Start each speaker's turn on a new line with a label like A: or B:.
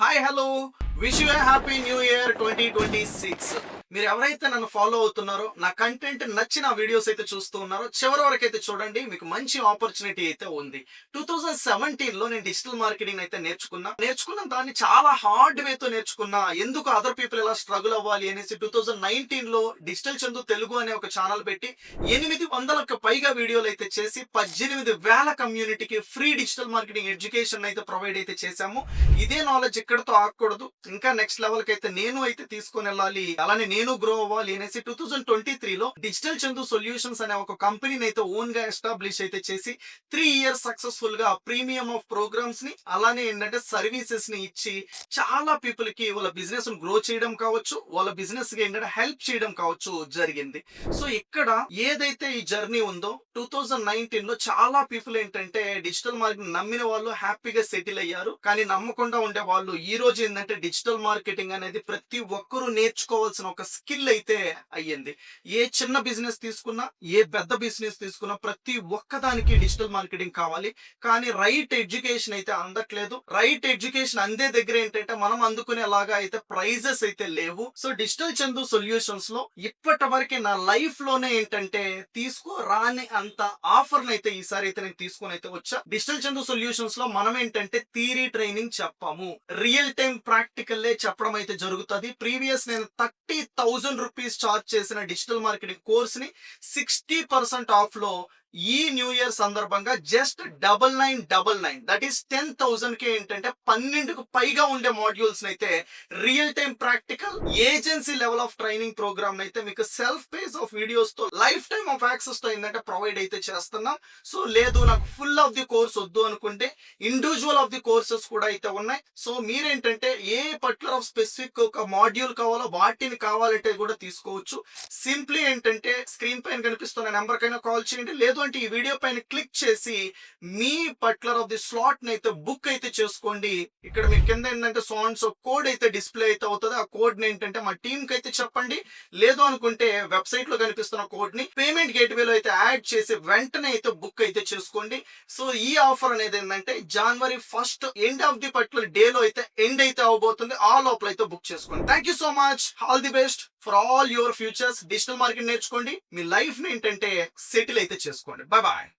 A: Hi hello wish you happy new year 2026. మీరు ఎవరైతే నన్ను ఫాలో అవుతున్నారో నా కంటెంట్ నచ్చిన వీడియోస్ అయితే చూస్తూ ఉన్నారో చివరి వరకు అయితే చూడండి, మీకు మంచి ఆపర్చునిటీ అయితే ఉంది. 2017లో నేను డిజిటల్ మార్కెటింగ్ అయితే నేర్చుకున్న దాన్ని చాలా హార్డ్ వేతో నేర్చుకున్నా. ఎందుకు అదర్ పీపుల్ ఎలా స్ట్రగుల్ అవ్వాలి అనేసి 2019లో డిజిటల్ చందు తెలుగు అనే ఒక ఛానల్ పెట్టి 800కు పైగా వీడియోలు అయితే చేసి 18,000 కమ్యూనిటీకి ఫ్రీ డిజిటల్ మార్కెటింగ్ ఎడ్యుకేషన్ అయితే ప్రొవైడ్ అయితే చేశాము. ఇదే నాలెడ్జ్ ఇక్కడతో ఆగకూడదు, ఇంకా నెక్స్ట్ లెవెల్ కి అయితే నేను అయితే తీసుకొని వెళ్ళాలి, అలానే నేను గ్రో అవ్వాలి అనేసి 2023లో డిజిటల్ చందు సొల్యూషన్స్ అనే ఒక కంపెనీని అయితే ఓన్ గా ఎస్టాబ్లిష్ అయితే చేసి 3 ఇయర్స్ సక్సెస్ఫుల్ గా ప్రీమియం ఆఫ్ ప్రోగ్రామ్స్ ని అలానే ఏంటంటే సర్వీసెస్ ని ఇచ్చి చాలా పీపుల్ కి వాళ్ళ బిజినెస్ గ్రో చేయడం కావచ్చు, వాళ్ళ బిజినెస్ కి ఏంటంటే హెల్ప్ చేయడం కావచ్చు జరిగింది. సో ఇక్కడ ఏదైతే ఈ జర్నీ ఉందో 2019లో చాలా పీపుల్ ఏంటంటే డిజిటల్ మార్కెటింగ్ నమ్మిన వాళ్ళు హ్యాపీగా సెటిల్ అయ్యారు. కానీ నమ్మకుండా ఉండే వాళ్ళు ఈ రోజు ఏంటంటే డిజిటల్ మార్కెటింగ్ అనేది ప్రతి ఒక్కరూ నేర్చుకోవాల్సిన ఒక స్కిల్ అయితే అయ్యింది. ఏ చిన్న బిజినెస్ తీసుకున్నా, ఏ పెద్ద బిజినెస్ తీసుకున్నా ప్రతి ఒక్కదానికి డిజిటల్ మార్కెటింగ్ కావాలి. కానీ రైట్ ఎడ్యుకేషన్ అయితే అందట్లేదు. రైట్ ఎడ్యుకేషన్ అందే దగ్గర ఏంటంటే మనం అందుకునేలాగా అయితే ప్రైజెస్ అయితే లేవు. సో డిజిటల్ చందు సొల్యూషన్స్ లో ఇప్పటి వరకు నా లైఫ్ లోనే ఏంటంటే తీసుకోరాని అంత ఆఫర్ అయితే ఈసారి అయితే నేను తీసుకొని అయితే వచ్చా. డిజిటల్ చందు సొల్యూషన్స్ లో మనం ఏంటంటే థియరీ ట్రైనింగ్ చెప్పాము, రియల్ టైం ప్రాక్టికల్ చెప్పడం అయితే జరుగుతుంది. ప్రీవియస్ నేను 30,000 రూపీస్ చార్జ్ చేసిన డిజిటల్ మార్కెటింగ్ కోర్స్ ని 60% ఆఫ్ లో ఈ న్యూ ఇయర్ సందర్భంగా జస్ట్ 9999, దట్ ఈస్ 10,000 కి ఏంటంటే 12కు పైగా ఉండే మాడ్యూల్స్ అయితే real time practical agency level of training program అయితే మీకు సెల్ఫ్ పేస్ ఆఫ్ వీడియోస్ తో లైఫ్ టైం ఆఫ్ యాక్సెస్ తో ఏంటంటే ప్రొవైడ్ అయితే చేస్తున్నాం. సో లేదు నాకు ఫుల్ ఆఫ్ ది కోర్స్ వద్దు అనుకుంటే ఇండివిజువల్ ఆఫ్ ది కోర్సెస్ కూడా అయితే ఉన్నాయి. సో మీరేంటంటే ఏ పర్టికులర్ ఆఫ్ స్పెసిఫిక్ ఒక మాడ్యూల్ కావాలో వాటిని కావాలంటే కూడా తీసుకోవచ్చు. సింప్లీ ఏంటంటే స్క్రీన్ పైన కనిపిస్తున్న నెంబర్ కైనా కాల్ చేయండి, లేదు అంటే ఈ వీడియో పైన క్లిక్ చేసి మీ పర్టికులర్ ఆఫ్ ది స్లాట్ ని అయితే బుక్ అయితే చేసుకోండి. ఇక్కడ మీ కింద ఏంటంటే సో కోడ్ అయితే డిస్ప్లే అయితే అవుతుంది. ఆ కోడ్ ని ఏంటంటే మా టీమ్ కి అయితే చెప్పండి, లేదు అనుకుంటే వెబ్సైట్ లో కనిపిస్తున్న కోడ్ ని పేమెంట్ గేట్వేలో అయితే యాడ్ చేసి వెంటనే అయితే బుక్ అయితే చేసుకోండి. సో ఈ ఆఫర్ అనేది ఏంటంటే జనవరి 1 end of the particular day లో అయితే ఎండ్ అయితే అవబోతుంది. ఆ లోపల అయితే బుక్ చేసుకోండి. Thank you so much, all the best for all your futures. Digital market నేర్చుకోండి, మీ లైఫ్ ని ఏంటంటే సెటిల్ అయితే చేసుకోండి. Bye bye.